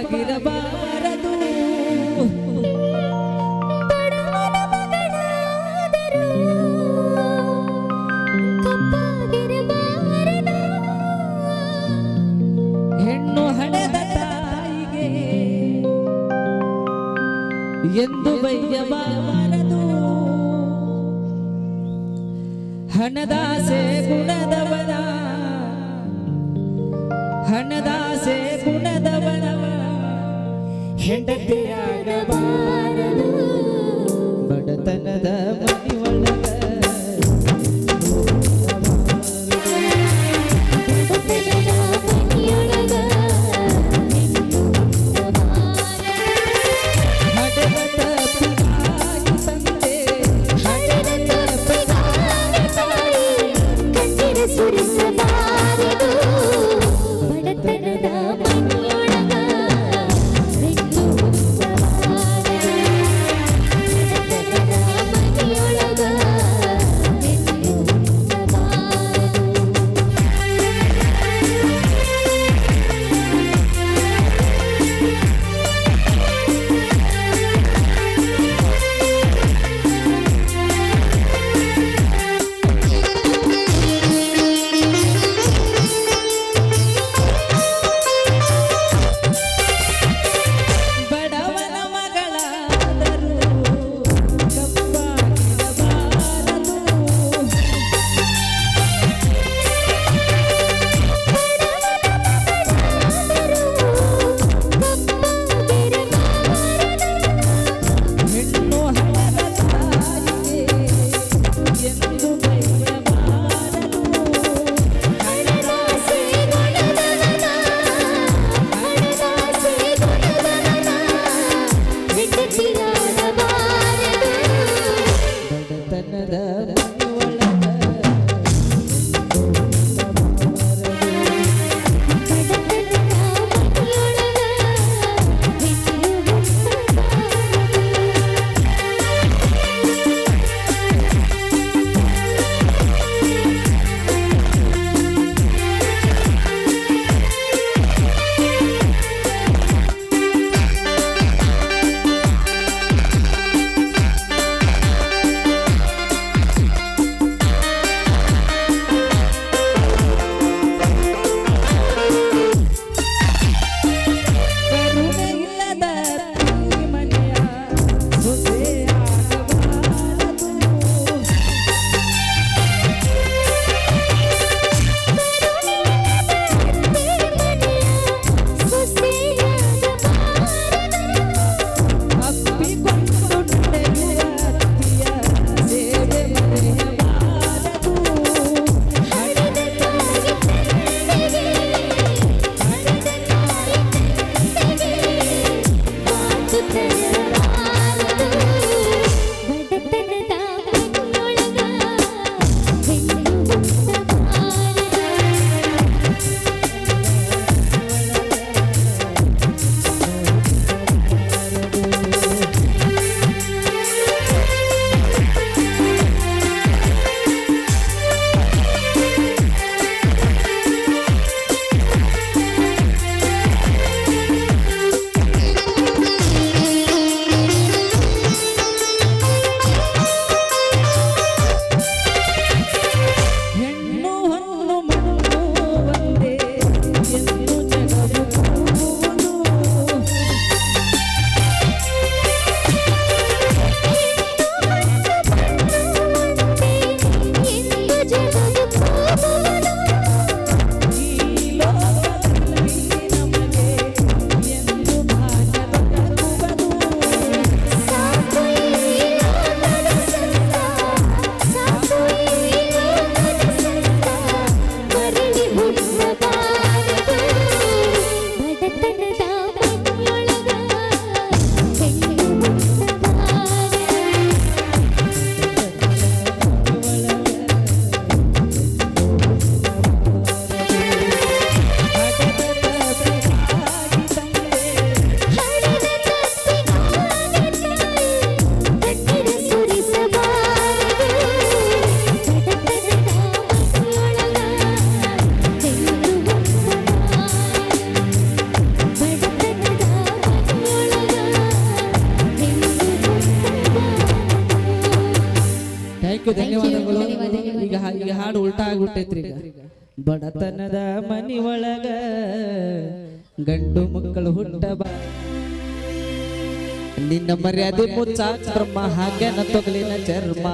ಕಪ್ಪಾಗಿರಬಾರದು ಬಡವನ ಮಗನಾದರೂ ಕಪ್ಪಾಗಿರಬಾರದು ಹೆಣ್ಣು ಹಣದ ತಾಯಿಗೆ ಎಂದು ಬಯ್ಯಬಾರದು ಹಣದಾಸೆ ಗುಣದವನ ಹಣದಾಸೆ ಗುಣದವನ ಹೆಂಡತಿಯಾಗಬಾರದು ಬಡತನದ ಮನೆಯೊಳಗ ಸುರಿಸಬಾರದು ಬಡತನದ ಮನೆಯೊಳಗ ಬೆನ್ನು ಧನ್ಯವಾದಗಳು. ಧನ್ಯವಾದಗಳು. ಈಗ ಹಾಡು ಉಲ್ಟಾ ಆಗ್ಬಿಟ್ಟೈತ್ರಿ. ಈಗ ಬಡತನದ ಮನಿ ಒಳಗ ಗಂಡು ಮಕ್ಕಳು ಹುಟ್ಟಬ ನಿನ್ನ ಮರ್ಯಾದೆ ಮುಚ್ಚಾಕ ಬ್ರಹ್ಮ ಹಾಗನ ತೊಗಲಿನ ಚರ್ಮ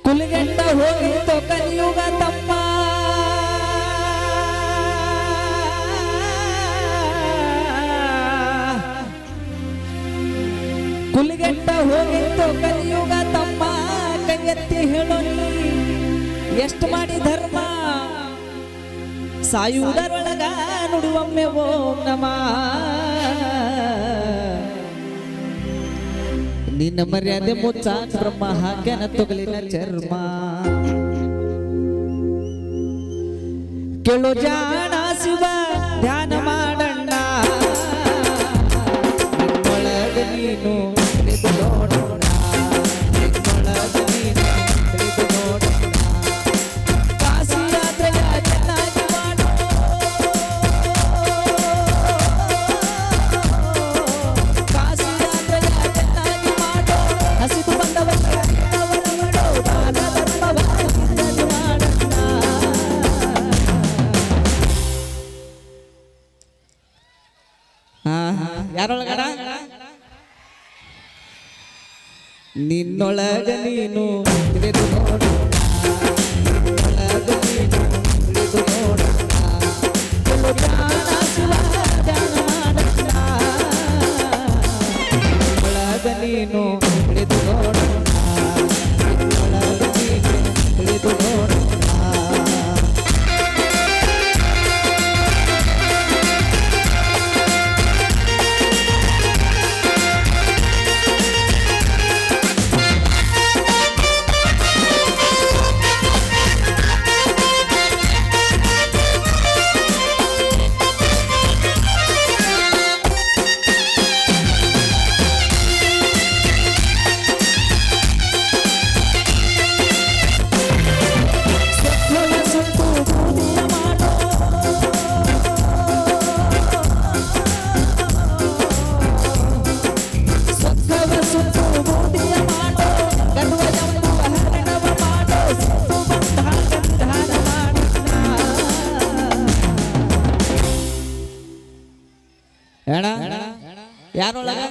ಕುಲಗೆಟ್ಟ ಹೋಗಿತ್ತು ಕಲಿಯುಗ ತಮ್ಮ ಕುಲಗೆಟ್ಟ ಹೋಗಿತ್ತು ಕಲಿಯುಗ ತಮ್ಮ ಕೈ ಎತ್ತಿ ಹೇಳೋ ನೀ ಎಷ್ಟು ಮಾಡಿ ಧರ್ಮ ಸಾಯುವುದರೊಳಗ ನುಡಿವೊಮ್ಮೆ ಓಂ ನಮಃ ನಿನ್ನ ಮರ್ಯಾದೆ ಮುಚ್ಚಾಕ ಬ್ರಹ್ಮ ಹಾಕ್ಯಾನ ತೊಗಲಿನ ಚರ್ಮ ಕೇಳು ಜಾಣ ಶಿವ ಧ್ಯಾನ ಮಾಡಣ್ಣ ನಿನ್ನೊಳಗ ನೀನು ತಿಳಿದು ನೋಡೋಣ ನಿನ್ನೊಳಗ ನೀನು ತಿಳಿದು ನೋಡೋಣ ಕಾಶಿ ಯಾತ್ರೆಯ ಚೆನ್ನಾಗಿ ಮಾಡೋ ಕಾಶಿ ಯಾತ್ರೆಯ ಚೆನ್ನಾಗಿ ಮಾಡೋ ಹಸಿದು ಬಂದವರ ಬಿಡೋ ದಾನ ಧರ್ಮವ ಹಿಂದಡಿ ಮಾಡಣ್ಣ ಯಾರೊಳಗಡ ನಿನ್ನೊಳಗ ನೀನು ತಿಳಿದು ನೋಡು ನಿನ್ನೊಳಗ ನೀನು ತಿಳಿದು ನೋಡು ಕೆಲವು ಜ್ಞಾನ ಶಿವ ಧ್ಯಾನ ಮಾಡಣ್ಣ ನಿನ್ನೊಳಗ ನೀನು ತಿಳಿದು ನೋಡು ನಿನ್ನೊಳಗ ನೀನು ತಿಳಿದು ನೋಡು ಯಾರೊಳಗ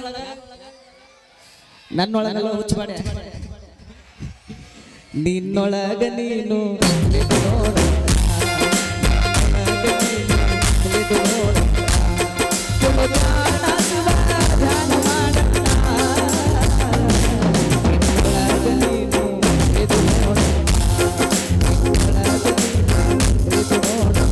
ನನ್ನೊಳಗೆಲ್ಲ ಹುಚ್ಚಬೇಡ ನಿನ್ನೊಳಗ ನೀನು ತಿಳಿದು ನೋಡು ನಿನ್ನೊಳಗ ನೀನು ತಿಳಿದು ನೋಡು ಕೆಲವು ಜ್ಞಾನ ಶಿವ ಧ್ಯಾನ ಮಾಡಣ್ಣ ನಿನ್ನೊಳಗ ನೀನು ತಿಳಿದು ನೋಡು ನಿನ್ನೊಳಗ ನೀನು ತಿಳಿದು ನೋಡು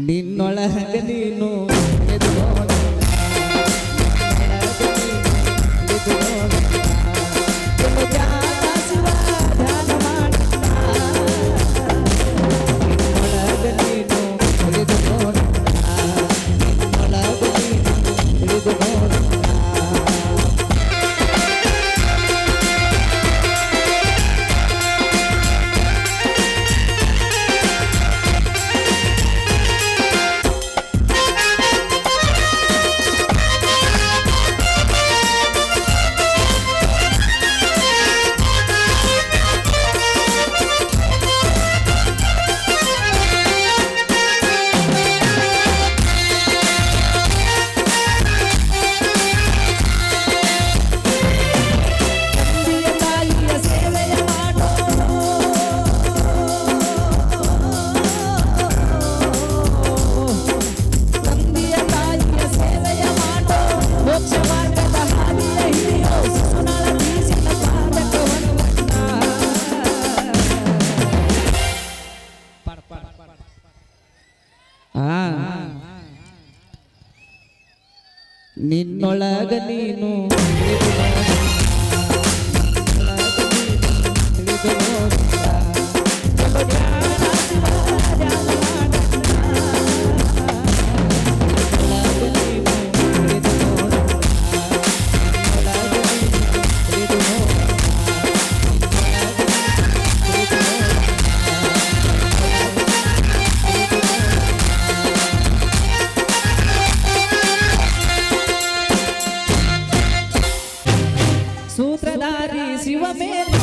ನಿನ್ನೊಳಗ ನೀನು ತಿಳಿದು ನೋಡು ನಿನ್ನೊಳಗ ನೀನು ತಿಳಿದು ನೋಡು ಕೆಲವು ಜ್ಞಾನ ಶಿವ ಧ್ಯಾನ ಮಾಡಣ್ಣ ನಿನ್ನೊಳಗ ನೀನು ತಿಳಿದು ನೋಡು ನಿನ್ನೊಳಗ ನೀನು ತಿಳಿದು ನೋಡು ಒಳಗ ನೀನು ತಿಳಿದು ನೋಡಿಲ್ಲ. ಚಲೋ ಧ್ಯಾನ ಶಿವ ಧ್ಯಾನ ಮಾಡಣ್ಣ. ಒಳಗ ನೀನು ತಿಳಿದು ನೋಡಿಲ್ಲ. ಒಳಗ ನೀನು ತಿಳಿದು ನೋಡಿಲ್ಲ. ಸೂತ್ರಧಾರಿ ಶಿವ ಮೇಲೆ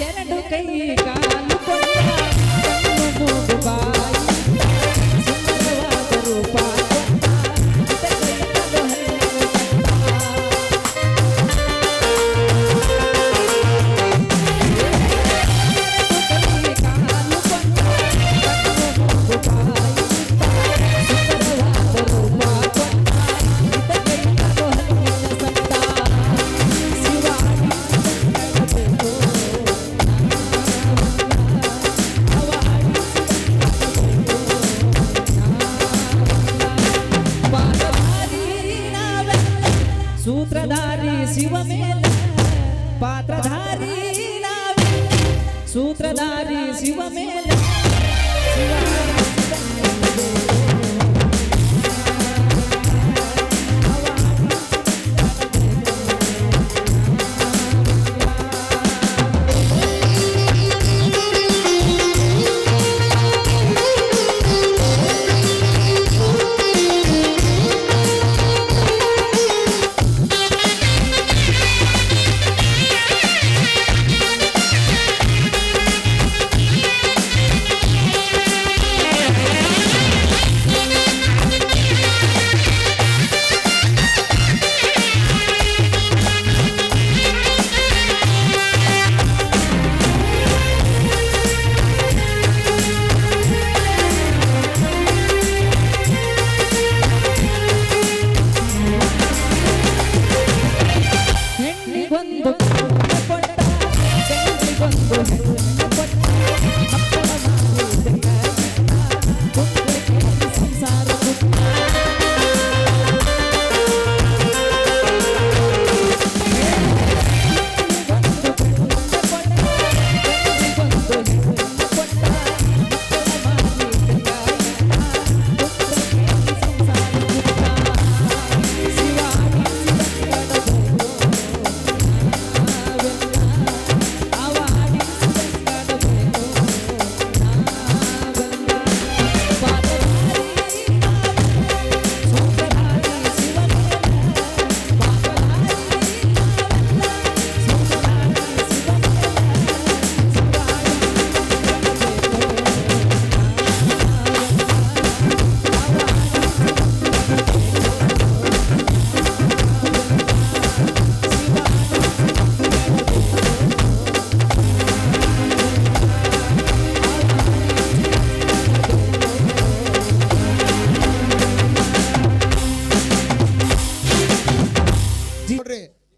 ಎರಡು ಕೈ ಕಾಲು ಕೊಂಡ ಕಣ್ಣು ಮೂಗು ಬಾಯಿ ಸುಂದರವಾದ ರೂಪ ಕೊಟ್ಟ ಇತಕೈತಲು ಹರಿಯಲು ಸೂತ್ರಧಾರಿ ಶಿವ ಮೇಲೆ ಪಾತ್ರಧಾರಿ ನಾವೇ ಸೂತ್ರಧಾರಿ ಶಿವ ಮೇಲೆ ಹೆಣ್ಣಿಗೊಂದು ಕೊಟ್ಟ ಗಂಡಿಗೊಂದು ಹೆಣ್ಣು ಕೊಟ್ಟ ಮಕ್ಕಳ ಮಾಡಿದ ಪುತ್ರಕ್ಕೆ ಸಂಸಾರ ಪುಟ್ಟ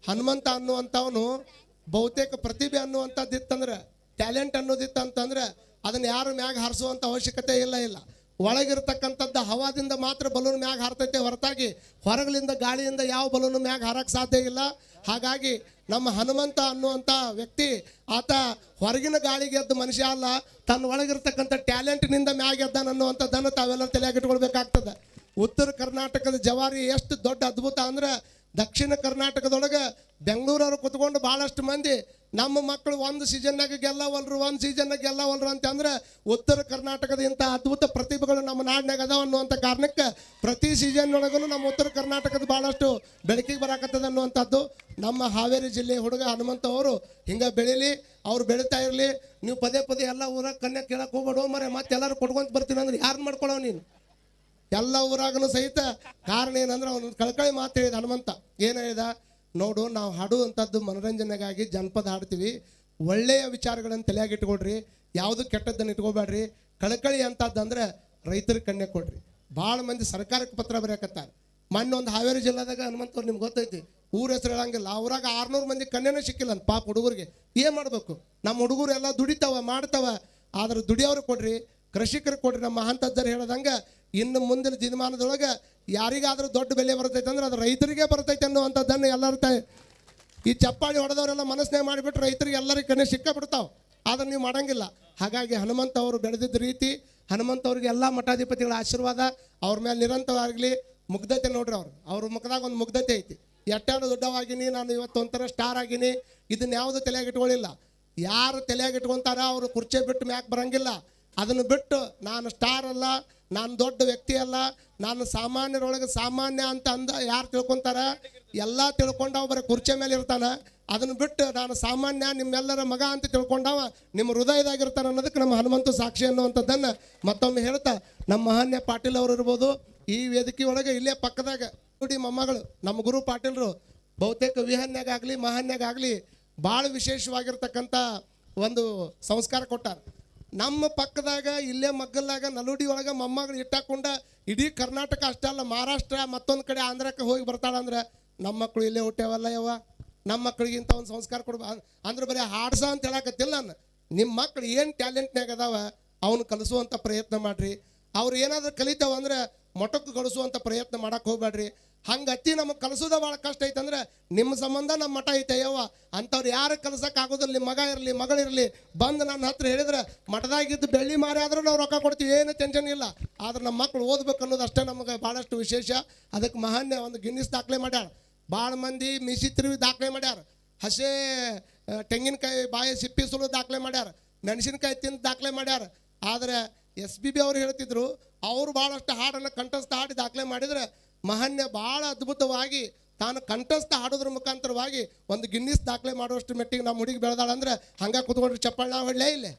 ಹನುಮಂತ ಅನ್ನುವಂಥವನು ಬಹುತೇಕ ಪ್ರತಿಭೆ ಅನ್ನುವಂಥದ್ದಿತ್ತಂದ್ರೆ ಟ್ಯಾಲೆಂಟ್ ಅನ್ನೋದಿತ್ತಂತಂದ್ರೆ ಅದನ್ನ ಯಾರು ಮ್ಯಾಗ ಹಾರಿಸುವಂಥ ಅವಶ್ಯಕತೆ ಇಲ್ಲ. ಒಳಗಿರ್ತಕ್ಕಂಥದ್ದು ಹವಾದಿಂದ ಮಾತ್ರ ಬಲೂನ್ ಮ್ಯಾಗ ಹಾರ್ತೈತೆ ಹೊರತಾಗಿ ಹೊರಗಲಿಂದ ಗಾಳಿಯಿಂದ ಯಾವ ಬಲೂನ್ ಮ್ಯಾಗ ಹಾರಕ್ಕೆ ಸಾಧ್ಯ ಇಲ್ಲ. ಹಾಗಾಗಿ ನಮ್ಮ ಹನುಮಂತ ಅನ್ನುವಂಥ ವ್ಯಕ್ತಿ ಆತ ಹೊರಗಿನ ಗಾಳಿಗೆ ಎದ್ದ ಮನುಷ್ಯ ಅಲ್ಲ, ತನ್ನ ಒಳಗಿರ್ತಕ್ಕಂಥ ಟ್ಯಾಲೆಂಟ್ನಿಂದ ಮ್ಯಾಗ ಎದ್ದಾನ ಅನ್ನುವಂಥದ್ದನ್ನು ತಾವೆಲ್ಲರೂ ತಲೆಯಾಗಿಟ್ಕೊಳ್ಬೇಕಾಗ್ತದೆ. ಉತ್ತರ ಕರ್ನಾಟಕದ ಜವಾರಿ ಎಷ್ಟು ದೊಡ್ಡ ಅದ್ಭುತ ಅಂದ್ರೆ ದಕ್ಷಿಣ ಕರ್ನಾಟಕದೊಳಗೆ ಬೆಂಗಳೂರವ್ರು ಕುತ್ಕೊಂಡು ಭಾಳಷ್ಟು ಮಂದಿ ನಮ್ಮ ಮಕ್ಕಳು ಒಂದು ಸೀಸನ್ನಾಗ ಗೆಲ್ಲವಲ್ರು ಒಂದು ಸೀಸನ್ನಾಗ ಗೆಲ್ಲವಲ್ರು ಅಂತ ಅಂದ್ರೆ ಉತ್ತರ ಕರ್ನಾಟಕದ ಇಂಥ ಅದ್ಭುತ ಪ್ರತಿಭೆಗಳು ನಮ್ಮ ನಾಡಿನಾಗ ಅದಾವ ಅನ್ನುವಂಥ ಕಾರಣಕ್ಕೆ ಪ್ರತಿ ಸೀಸನ್ ಒಳಗೂ ನಮ್ಮ ಉತ್ತರ ಕರ್ನಾಟಕದ ಭಾಳಷ್ಟು ಬೆಳಕಿಗೆ ಬರಾಕತ್ತದ ಅನ್ನುವಂಥದ್ದು ನಮ್ಮ ಹಾವೇರಿ ಜಿಲ್ಲೆ ಹುಡುಗ ಹನುಮಂತ ಅವರು ಹಿಂಗೆ ಬೆಳೀಲಿ ಅವ್ರು ಬೆಳೀತಾ ಇರಲಿ. ನೀವು ಪದೇ ಪದೇ ಎಲ್ಲ ಊರಾಗ ಕನ್ಯಾ ಕೇಳಕ್ಕೆ ಹೋಗ್ಬೇಡ ಮರೆ ಮತ್ತೆ ಎಲ್ಲರೂ ಕೊಡ್ಕೊಂತ ಬರ್ತೀನಿ ಅಂದ್ರೆ ಯಾರು ಮಾಡ್ಕೊಳ್ಳೋ ನೀನು ಎಲ್ಲ ಊರಾಗನು ಸಹಿತ. ಕಾರಣ ಏನಂದ್ರೆ ಅವನು ಕಳ್ಕಳಿ ಮಾತು ಹೇಳಿದ ಹನುಮಂತ ಏನು ಹೇಳಿದ ನೋಡು, ನಾವು ಹಾಡುವಂಥದ್ದು ಮನೋರಂಜನೆಗಾಗಿ ಜನಪದ ಹಾಡ್ತೀವಿ, ಒಳ್ಳೆಯ ವಿಚಾರಗಳನ್ನು ತಲೆಯಾಗಿ ಇಟ್ಕೊಳ್ರಿ, ಯಾವುದು ಕೆಟ್ಟದ್ದನ್ನು ಇಟ್ಕೋಬೇಡ್ರಿ. ಕಳಕಳಿ ಅಂತಂದ್ರೆ ರೈತರ ಕನ್ಯೆ ಕೊಡ್ರಿ. ಭಾಳ ಮಂದಿ ಸರ್ಕಾರಕ್ಕೆ ಪತ್ರ ಬರೆಯಕತ್ತಾರೆ. ಮೊನ್ನೆ ಒಂದು ಹಾವೇರಿ ಜಿಲ್ಲಾದಾಗ ಹನುಮಂತವ್ರು ನಿಮ್ಗೆ ಗೊತ್ತೈತಿ, ಊರ ಹೆಸರು ಹೇಳಂಗಿಲ್ಲ, ಅವ್ರಾಗ 600 ಮಂದಿ ಕನ್ಯೆನೇ ಸಿಕ್ಕಿಲ್ಲ ಅಂತ ಪಾಪ ಹುಡುಗರಿಗೆ. ಏನು ಮಾಡಬೇಕು? ನಮ್ಮ ಹುಡುಗರು ಎಲ್ಲ ದುಡಿತಾವ ಮಾಡ್ತಾವ, ಆದ್ರೆ ದುಡಿಯೋರು ಕೊಡ್ರಿ, ಕೃಷಿಕರು ಕೊಡ್ರಿ. ನಮ್ಮ ಅಂತಜ್ಜರು ಹೇಳದಂಗೆ ಇನ್ನು ಮುಂದಿನ ದಿನಮಾನದೊಳಗೆ ಯಾರಿಗಾದ್ರೂ ದೊಡ್ಡ ಬೆಲೆ ಬರ್ತೈತೆ ಅಂದ್ರೆ ಅದು ರೈತರಿಗೆ ಬರ್ತೈತೆ ಅನ್ನುವಂಥದ್ದನ್ನು ಎಲ್ಲರೂ ಈ ಚಪ್ಪಾಳಿ ಹೊಡೆದವರೆಲ್ಲ ಮನಸ್ಸನ್ನೇ ಮಾಡಿಬಿಟ್ರೆ ರೈತರಿಗೆ ಎಲ್ಲರಿಗೆ ಕಣ್ಣೆ ಸಿಕ್ಕ ಬಿಡ್ತಾವೆ. ಆದ್ರೆ ನೀವು ಮಾಡಂಗಿಲ್ಲ. ಹಾಗಾಗಿ ಹನುಮಂತ ಅವರು ಬೆಳೆದಿದ್ದ ರೀತಿ, ಹನುಮಂತ ಅವ್ರಿಗೆ ಎಲ್ಲ ಮಠಾಧಿಪತಿಗಳ ಆಶೀರ್ವಾದ ಅವ್ರ ಮೇಲೆ ನಿರಂತರವಾಗಲಿ. ಮುಗ್ಧತೆ ನೋಡ್ರಿ, ಅವ್ರ ಮುಖದಾಗ ಒಂದು ಮುಗ್ಧತೆ ಐತಿ. ಎಟ್ಟಾಡು ದೊಡ್ಡವಾಗಿನಿ, ನಾನು ಇವತ್ತು ಒಂಥರ ಸ್ಟಾರ್ ಆಗಿನಿ, ಇದನ್ನ ಯಾವುದು ತಲೆಯಾಗಿ ಇಟ್ಕೊಳ್ಳಿಲ್ಲ. ಯಾರು ತಲೆಯಾಗಿ ಇಟ್ಕೊತಾರ ಅವರು ಕುರ್ಚಿ ಬಿಟ್ಟು ಮ್ಯಾಕ್ ಬರಂಗಿಲ್ಲ. ಅದನ್ನು ಬಿಟ್ಟು ನಾನು ಸ್ಟಾರ್ ಅಲ್ಲ, ನಾನು ದೊಡ್ಡ ವ್ಯಕ್ತಿ ಅಲ್ಲ, ನಾನು ಸಾಮಾನ್ಯರೊಳಗೆ ಸಾಮಾನ್ಯ ಅಂತ ಯಾರು ತಿಳ್ಕೊತಾರ ಎಲ್ಲ ತಿಳ್ಕೊಂಡವ ಬರೀ ಕುರ್ಚಿ ಮೇಲೆ ಇರ್ತಾನೆ. ಅದನ್ನು ಬಿಟ್ಟು ನಾನು ಸಾಮಾನ್ಯ ನಿಮ್ಮೆಲ್ಲರ ಮಗ ಅಂತ ತಿಳ್ಕೊಂಡವ ನಿಮ್ಮ ಹೃದಯದಾಗಿರ್ತಾನೆ ಅನ್ನೋದಕ್ಕೆ ನಮ್ಮ ಹನುಮಂತ ಸಾಕ್ಷಿ ಅನ್ನುವಂಥದ್ದನ್ನು ಮತ್ತೊಮ್ಮೆ ಹೇಳ್ತಾ, ನಮ್ಮ ಮಹಾನ್ಯ ಪಾಟೀಲ್ ಅವರು ಇರ್ಬೋದು ಈ ವೇದಿಕೆ ಒಳಗೆ ಇಲ್ಲೇ ಪಕ್ಕದಾಗ ನೋಡಿ ಮೊಮ್ಮಗಳು ನಮ್ಮ ಗುರು ಪಾಟೀಲ್ರು ಬಹುತೇಕ ವಿಹನ್ಯಾಗಾಗಲಿ ಮಹಾನ್ಯಾಗಾಗಲಿ ಭಾಳ ವಿಶೇಷವಾಗಿರ್ತಕ್ಕಂಥ ಒಂದು ಸಂಸ್ಕಾರ ಕೊಟ್ಟಾರ. ನಮ್ಮ ಪಕ್ಕದಾಗ ಇಲ್ಲೇ ಮಗ್ಗಲ್ಲಾಗ ನಲುಡಿ ಒಳಗೆ ಮೊಮ್ಮಗಳು ಇಟ್ಟಾಕೊಂಡ ಇಡೀ ಕರ್ನಾಟಕ ಅಷ್ಟೇ ಅಲ್ಲ, ಮಹಾರಾಷ್ಟ್ರ ಮತ್ತೊಂದು ಕಡೆ ಆಂಧ್ರಕ್ಕೆ ಹೋಗಿ ಬರ್ತಾಳಂದ್ರೆ ನಮ್ಮ ಮಕ್ಕಳು ಇಲ್ಲೇ ಹುಟ್ಟ್ಯಾವಲ್ಲ ಯವ್ವ, ನಮ್ಮ ಮಕ್ಕಳಿಗಿಂತ ಒಂದು ಸಂಸ್ಕಾರ ಕೊಡ್ಬ ಅಂದ್ರೆ ಬರೀ ಹಾಡ್ಸ ಅಂತ ಹೇಳಕತ್ತಿಲ್ಲ ನಾನು. ನಿಮ್ಮ ಮಕ್ಳು ಏನು ಟ್ಯಾಲೆಂಟ್ನಾಗ ಅದಾವ ಅವನು ಕಲಿಸುವಂಥ ಪ್ರಯತ್ನ ಮಾಡಿರಿ. ಅವ್ರು ಏನಾದರೂ ಕಲಿತಾವ ಅಂದ್ರೆ ಮೊಟಕ್ಕೆ ಗಳಿಸುವಂಥ ಪ್ರಯತ್ನ ಮಾಡಕ್ಕೆ ಹೋಗ್ಬೇಡ್ರಿ. ಹಂಗೆ ಅತ್ತಿ ನಮಗೆ ಕಲಿಸೋದ ಭಾಳ ಕಷ್ಟ ಐತಂದ್ರೆ ನಿಮ್ಮ ಸಂಬಂಧ ನಮ್ಮ ಮಠ ಐತೆ ಯವ್ವ. ಅಂಥವ್ರು ಯಾರು ಕಲ್ಸಕ್ಕೆ ಆಗೋದಿಲ್ಲ, ನಿಮ್ಮ ಮಗ ಇರಲಿ ಮಗಳಿರಲಿ ಬಂದು ನನ್ನ ಹತ್ರ ಹೇಳಿದ್ರೆ ಮಠದಾಗಿದ್ದು ಬೆಳ್ಳಿ ಮಾರಿ ಆದರೂ ನಾವು ರೊಕ್ಕ ಕೊಡ್ತೀವಿ, ಏನು ಟೆನ್ಷನ್ ಇಲ್ಲ. ಆದ್ರೆ ನಮ್ಮ ಮಕ್ಕಳು ಓದ್ಬೇಕು ಅನ್ನೋದು ಅಷ್ಟೇ ನಮಗೆ ಭಾಳಷ್ಟು ವಿಶೇಷ. ಅದಕ್ಕೆ ಮಹಾನ್ಯ ಒಂದು ಗಿನ್ನಿಸ್ ದಾಖಲೆ ಮಾಡ್ಯಾರ. ಭಾಳ ಮಂದಿ ಮಿಸಿ ತಿರುವಿ ದಾಖಲೆ ಮಾಡ್ಯಾರ, ಹಸೆ ತೆಂಗಿನಕಾಯಿ ಬಾಯಿ ಸಿಪ್ಪಿ ಸುಳು ದಾಖಲೆ ಮಾಡ್ಯಾರ, ಮೆಣಸಿನ್ಕಾಯಿ ತಿಂದು ದಾಖಲೆ ಮಾಡ್ಯಾರ. ಆದರೆ SPB ಅವ್ರು ಹೇಳ್ತಿದ್ರು ಅವರು ಭಾಳಷ್ಟು ಹಾಡನ್ನು ಕಂಠಸ್ಥ ಹಾಡಿ ದಾಖಲೆ ಮಾಡಿದರೆ ಮಹಾನ್ಯ ಭಾಳ ಅದ್ಭುತವಾಗಿ ತಾನು ಕಂಠಸ್ಥ ಹಾಡೋದ್ರ ಮುಖಾಂತರವಾಗಿ ಒಂದು ಗಿನ್ನಿಸ್ ದಾಖಲೆ ಮಾಡುವಷ್ಟು ಮೆಟ್ಟಿಗೆ ನಮ್ಮ ಹುಡುಗಿ ಬೆಳೆದಾಳಂದ್ರೆ ಹಂಗೆ ಕುತ್ಕೊಂಡ್ರಿ ಚಪ್ಪಾಳೆ ನಾವು ಹೊಡ್ಲೇ ಇಲ್ಲೇ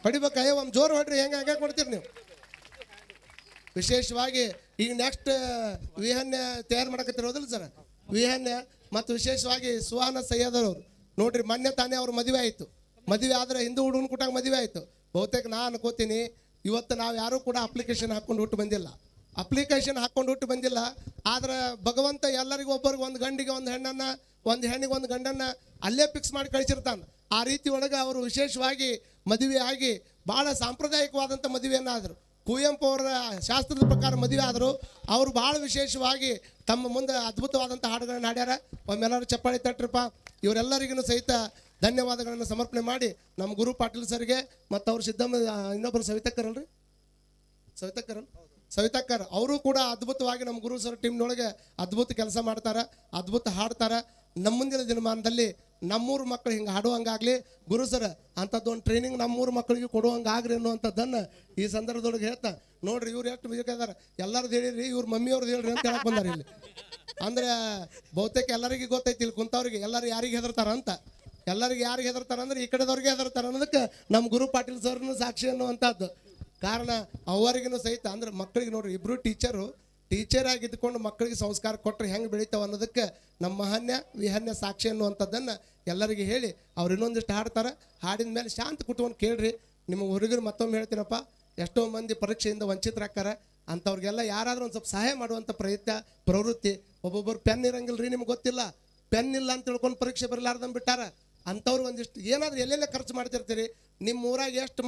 ಹೊಡಿಬೇಕಯ್ಯ ಒಂದು ಜೋರು ಹೊಡ್ರಿ, ಹೆಂಗೆ ಕೊಡ್ತೀರಿ ನೀವು. ವಿಶೇಷವಾಗಿ ಈಗ ನೆಕ್ಸ್ಟ್ ವಿಹನ್ಯ ತಯಾರು ಮಾಡಕತ್ತಿರೋದಿಲ್ಲ ಸರ್, ವಿಹನ್ಯ ಮತ್ತು ವಿಶೇಷವಾಗಿ ಸುಹಾನ ಸಯ್ಯದವರು ನೋಡ್ರಿ, ಮೊನ್ನೆ ತಾನೇ ಅವ್ರ ಮದುವೆ ಆಯಿತು. ಮದುವೆ ಆದರೆ ಹಿಂದೂ ಹುಡುಗನ ಕೂಟಾಗ ಮದುವೆ ಆಯಿತು. ಬಹುತೇಕ ನಾನು ಅನ್ಕೋತೀನಿ ಇವತ್ತು ನಾವು ಯಾರೂ ಕೂಡ ಅಪ್ಲಿಕೇಶನ್ ಹಾಕ್ಕೊಂಡು ಹುಟ್ಟು ಬಂದಿಲ್ಲ, ಆದ್ರೆ ಭಗವಂತ ಎಲ್ಲರಿಗೂ ಒಬ್ಬರಿಗೆ ಒಂದು ಗಂಡಿಗೆ ಒಂದು ಹೆಣ್ಣನ್ನು, ಒಂದು ಹೆಣ್ಣಿಗೆ ಒಂದು ಗಂಡನ್ನು ಅಲ್ಲೇ ಫಿಕ್ಸ್ ಮಾಡಿ ಕಳಿಸಿರ್ತಾನೆ. ಆ ರೀತಿ ಒಳಗೆ ಅವರು ವಿಶೇಷವಾಗಿ ಮದುವೆ ಆಗಿ ಭಾಳ ಸಾಂಪ್ರದಾಯಿಕವಾದಂಥ ಮದುವೆಯನ್ನಾದರು. ಕುವೆಂಪು ಅವರ ಶಾಸ್ತ್ರದ ಪ್ರಕಾರ ಮದುವೆ ಆದರು. ಅವರು ಭಾಳ ವಿಶೇಷವಾಗಿ ತಮ್ಮ ಮುಂದೆ ಅದ್ಭುತವಾದಂಥ ಹಾಡುಗಳನ್ನು ಹಾಡ್ಯಾರ. ಒಮ್ಮೆಲ್ಲರೂ ಚಪ್ಪಾಳಿ ತಟ್ರಪ್ಪ. ಇವರೆಲ್ಲರಿಗೂ ಸಹಿತ ಧನ್ಯವಾದಗಳನ್ನು ಸಮರ್ಪಣೆ ಮಾಡಿ ನಮ್ಮ ಗುರು ಪಾಟೀಲ್ ಸರ್ಗೆ ಮತ್ತು ಅವ್ರ ಸಿದ್ದಮ್ಮ ಇನ್ನೊಬ್ಬರು ಸವಿತಕ್ಕರಲ್ರಿ, ಸವಿತಕ್ಕರ್ ಅವರು ಕೂಡ ಅದ್ಭುತವಾಗಿ ನಮ್ಮ ಗುರು ಸರ್ ಟೀಮ್ನೊಳಗೆ ಅದ್ಭುತ ಕೆಲಸ ಮಾಡ್ತಾರೆ, ಅದ್ಭುತ ಹಾಡ್ತಾರೆ. ನಮ್ಮ ಮುಂದಿನ ದಿನಮಾನದಲ್ಲಿ ನಮ್ಮೂರು ಮಕ್ಕಳು ಹಿಂಗೆ ಹಾಡುವಂಗಾಗಲಿ ಗುರು ಸರ್ ಅಂಥದ್ದೊಂದು ಟ್ರೈನಿಂಗ್ ನಮ್ಮೂರು ಮಕ್ಕಳಿಗೆ ಕೊಡುವಂಗಾಗ್ರಿ ಅನ್ನುವಂಥದ್ದನ್ನು ಈ ಸಂದರ್ಭದೊಳಗೆ ಹೇಳ್ತಾ ನೋಡ್ರಿ, ಇವ್ರು ಎಷ್ಟು ಬೇಕಾದಾರ ಎಲ್ಲರದ್ದು ಹೇಳಿರಿ, ಇವ್ರ ಮಮ್ಮಿಯವ್ರದ್ದು ಹೇಳ್ರಿ ಅಂತ ಹೇಳಕ್ಕೆ ಬಂದಾರ ಇಲ್ಲಿ. ಅಂದರೆ ಬಹುತೇಕ ಎಲ್ಲರಿಗೆ ಗೊತ್ತೈತಿ ಇಲ್ಲಿ ಕುಂತವ್ರಿಗೆ ಎಲ್ಲರೂ ಯಾರಿಗೆ ಹೆದರ್ತಾರ ಅಂತ, ಎಲ್ಲರಿಗೆ ಯಾರಿಗೆ ಹೆದರ್ತಾರೆ ಅಂದ್ರೆ ಈ ಕಡೆದವ್ರಿಗೆ ಹೆದರ್ತಾರೆ ಅನ್ನೋದಕ್ಕೆ ನಮ್ಮ ಗುರು ಪಾಟೀಲ್ ಸರ್ನು ಸಾಕ್ಷಿ ಅನ್ನುವಂಥದ್ದು. ಕಾರಣ ಅವರಿಗೂ ಸಹಿತ ಅಂದ್ರೆ ಮಕ್ಕಳಿಗೆ ನೋಡ್ರಿ, ಇಬ್ಬರು ಟೀಚರ್ ಆಗಿದ್ದುಕೊಂಡು ಮಕ್ಕಳಿಗೆ ಸಂಸ್ಕಾರ ಕೊಟ್ಟರೆ ಹೆಂಗೆ ಬೆಳಿತಾವೆ ಅನ್ನೋದಕ್ಕೆ ನಮ್ಮ ಮಹಾನ್ಯ ವಿಹನ್ಯ ಸಾಕ್ಷಿ ಅನ್ನುವಂಥದ್ದನ್ನು ಎಲ್ಲರಿಗೆ ಹೇಳಿ ಅವ್ರು ಇನ್ನೊಂದಿಷ್ಟು ಹಾಡ್ತಾರೆ. ಹಾಡಿದ ಮೇಲೆ ಶಾಂತ ಕುಟ್ಕೊಂಡು ಕೇಳ್ರಿ. ನಿಮ್ಮ ಹುಡುಗರು ಮತ್ತೊಮ್ಮೆ ಹೇಳ್ತೀನಪ್ಪ, ಎಷ್ಟೋ ಮಂದಿ ಪರೀಕ್ಷೆಯಿಂದ ವಂಚಿತರಾಕ್ಕಾರ, ಅಂಥವ್ರಿಗೆಲ್ಲ ಯಾರಾದರೂ ಒಂದು ಸ್ವಲ್ಪ ಸಹಾಯ ಮಾಡುವಂಥ ಪ್ರವೃತ್ತಿ. ಒಬ್ಬೊಬ್ಬರು ಪೆನ್ ಇರಂಗಿಲ್ಲ ರೀ, ನಿಮ್ಗೆ ಗೊತ್ತಿಲ್ಲ, ಪೆನ್ ಇಲ್ಲ ಅಂತ ತಿಳ್ಕೊಂಡು ಪರೀಕ್ಷೆ ಬರಲಾರ್ದಂಗೆ ಬಿಟ್ಟಾರ. ಅಂಥವ್ರು ಒಂದಿಷ್ಟು ಏನಾದರೂ ಎಲ್ಲೆಲ್ಲ ಖರ್ಚು ಮಾಡ್ತಿರ್ತೀರಿ. ನಿಮ್ಮ ಊರಾಗ ಎಷ್ಟು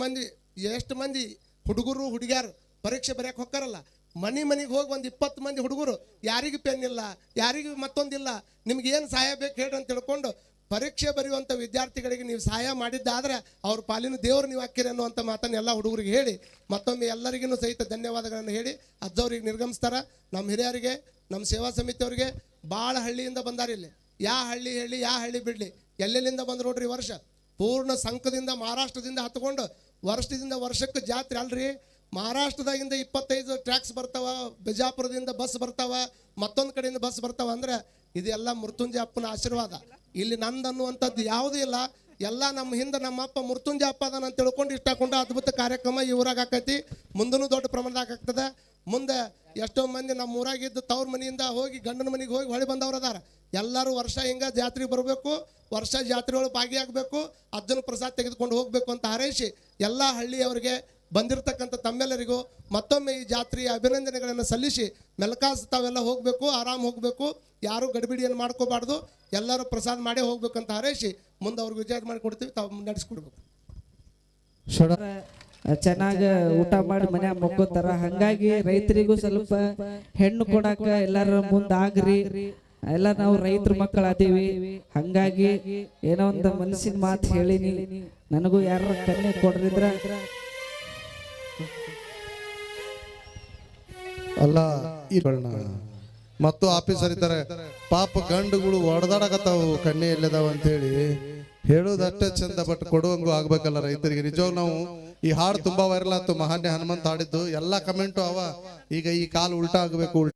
ಮಂದಿ ಹುಡುಗರು ಹುಡುಗಿಯಾರು ಪರೀಕ್ಷೆ ಬರೆಯಕ್ಕೆ ಹೋಗ್ತಾರಲ್ಲ, ಮನೆಗೆ ಹೋಗಿ ಒಂದು 20 ಮಂದಿ ಹುಡುಗರು ಯಾರಿಗೂ ಪೆನ್ ಇಲ್ಲ, ಯಾರಿಗೂ ಮತ್ತೊಂದಿಲ್ಲ, ನಿಮ್ಗೆ ಏನು ಸಹಾಯ ಬೇಕು ಹೇಳ್ರಿ ಅಂತ ತಿಳ್ಕೊಂಡು ಪರೀಕ್ಷೆ ಬರೆಯುವಂಥ ವಿದ್ಯಾರ್ಥಿಗಳಿಗೆ ನೀವು ಸಹಾಯ ಮಾಡಿದ್ದಾದ್ರೆ ಅವ್ರ ಪಾಲಿನ ದೇವರು ನೀವು ಹಾಕಿರಿ ಅನ್ನುವಂಥ ಮಾತನ್ನು ಎಲ್ಲ ಹುಡುಗರಿಗೆ ಹೇಳಿ ಮತ್ತೊಮ್ಮೆ ಎಲ್ಲರಿಗೂ ಸಹಿತ ಧನ್ಯವಾದಗಳನ್ನು ಹೇಳಿ ಅಜ್ಜವ್ರಿಗೆ ನಿರ್ಗಮಿಸ್ತಾರ. ನಮ್ಮ ಹಿರಿಯರಿಗೆ, ನಮ್ಮ ಸೇವಾ ಸಮಿತಿಯವರಿಗೆ ಭಾಳ ಹಳ್ಳಿಯಿಂದ ಬಂದಾರ. ಇಲ್ಲಿ ಯಾ ಹಳ್ಳಿ ಹೇಳಿ, ಯಾ ಹಳ್ಳಿ ಬಿಡಲಿ, ಎಲ್ಲೆಲ್ಲಿಂದ ಬಂದ್ರು ನೋಡ್ರಿ. ವರ್ಷ ಪೂರ್ಣ ಸಂಘದಿಂದ ಮಹಾರಾಷ್ಟ್ರದಿಂದ ಹತ್ಕೊಂಡು ವರ್ಷದಿಂದ ವರ್ಷಕ್ಕೆ ಜಾತ್ರೆ ಅಲ್ರಿ. ಮಹಾರಾಷ್ಟ್ರದಾಗಿಂದ 25 ಟ್ರ್ಯಾಕ್ಸ್ ಬರ್ತಾವ, ಬಿಜಾಪುರದಿಂದ ಬಸ್ ಬರ್ತಾವ, ಮತ್ತೊಂದು ಕಡೆಯಿಂದ ಬಸ್ ಬರ್ತಾವ. ಅಂದ್ರೆ ಇದೆಲ್ಲ ಮೃತ್ಯುಂಜಯ ಅಪ್ಪನ ಆಶೀರ್ವಾದ. ಇಲ್ಲಿ ನಂದು ಅನ್ನುವಂಥದ್ದು ಯಾವುದೂ ಇಲ್ಲ. ಎಲ್ಲ ನಮ್ಮ ಹಿಂದೆ ನಮ್ಮ ಅಪ್ಪ ಮೃತ್ಯುಂಜಯ ಅಪ್ಪ ಅದನ್ನ ತಿಳ್ಕೊಂಡು ಇಷ್ಟ ಹಾಕೊಂಡು ಅದ್ಭುತ ಕಾರ್ಯಕ್ರಮ ಈ ಊರಾಗ ಆಕೈತಿ. ಮುಂದೂ ದೊಡ್ಡ ಪ್ರಮಾಣದಾಗ ಆಗ್ತದೆ. ಮುಂದೆ ಎಷ್ಟೋ ಮಂದಿ ನಮ್ಮ ಊರಾಗಿದ್ದು ತವ್ರ ಮನೆಯಿಂದ ಹೋಗಿ ಗಂಡನ ಮನೆಗೆ ಹೋಗಿ ಹೊಳಿ ಬಂದವ್ರು ಅದಾರ. ಎಲ್ಲರೂ ವರ್ಷ ಹಿಂಗೆ ಜಾತ್ರೆಗೆ ಬರಬೇಕು, ವರ್ಷ ಜಾತ್ರೆಯೊಳಗೆ ಭಾಗಿಯಾಗಬೇಕು, ಅಜ್ಜನ ಪ್ರಸಾದ ತೆಗೆದುಕೊಂಡು ಹೋಗಬೇಕು ಅಂತ ಹಾರೈಸಿ ಎಲ್ಲ ಹಳ್ಳಿಯವರಿಗೆ ಬಂದಿರತಕ್ಕಂಥ ತಮ್ಮೆಲ್ಲರಿಗೂ ಮತ್ತೊಮ್ಮೆ ಈ ಜಾತ್ರೆಯ ಅಭಿನಂದನೆಗಳನ್ನು ಸಲ್ಲಿಸಿ ಮೆಲ್ಕಾಸ್ ತಾವೆಲ್ಲ ಹೋಗಬೇಕು, ಆರಾಮ್ ಹೋಗಬೇಕು, ಯಾರು ಗಡಿಬಿಡಿಯನ್ನು ಮಾಡ್ಕೋಬಾರ್ದು, ಎಲ್ಲರೂ ಪ್ರಸಾದ ಮಾಡೇ ಹೋಗ್ಬೇಕಂತ ಹಾರೈಸಿ ಮುಂದೆ ಅವ್ರಿಗೆ ವಿಚಾರ ಮಾಡಿಕೊಡ್ತೀವಿ, ತಾವು ನಡೆಸ್ಕೊಡ್ಬೇಕು. ಚೆನ್ನಾಗಿ ಊಟ ಮಾಡಿ ಮನ್ಯಾಗ ಮಕ್ಕೋತಾರ. ಹಂಗಾಗಿ ರೈತರಿಗೂ ಸ್ವಲ್ಪ ಹೆಣ್ಣು ಕೊಡಾಕ ಎಲ್ಲಾರ ಮುಂದಾಗ್ರಿ. ಎಲ್ಲ ನಾವು ರೈತರ ಮಕ್ಕಳು ಅದೀವಿ. ಹಂಗಾಗಿ ಏನೋ ಒಂದು ಮನಸ್ಸಿನ ಮಾತು ಹೇಳಿನಿ. ನನಗೂ ಯಾರ ಕನ್ಯೆ ಕೊಡ್ರಿದ್ರ ಅಲ್ಲ ಮತ್ತು ಆಫೀಸರ್ ಇದ್ದಾರೆ ಪಾಪ ಗಂಡುಗಳು ಹೊಡೆದಾಡಕತ್ತಾವು ಕಣ್ಣೆ ಎಲ್ಲದಾವ ಅಂತ ಹೇಳಿ ಹೇಳೋದಷ್ಟೇ ಚಂದ. ಬಟ್ ಕೊಡುವಂಗೂ ಆಗ್ಬೇಕಲ್ಲ ರೈತರಿಗೆ. ನಿಜವಾಗ ನಾವು ಈ ಹಾಡು ತುಂಬಾ ವೈರಲ್ ಆಯ್ತು. ಮಹಾನ್ಯ ಹನುಮಂತ್ ಹಾಡಿದ್ದು ಎಲ್ಲ ಕಮೆಂಟು ಅವ. ಈಗ ಈ ಕಾಲು ಉಲ್ಟಾ ಆಗಬೇಕು,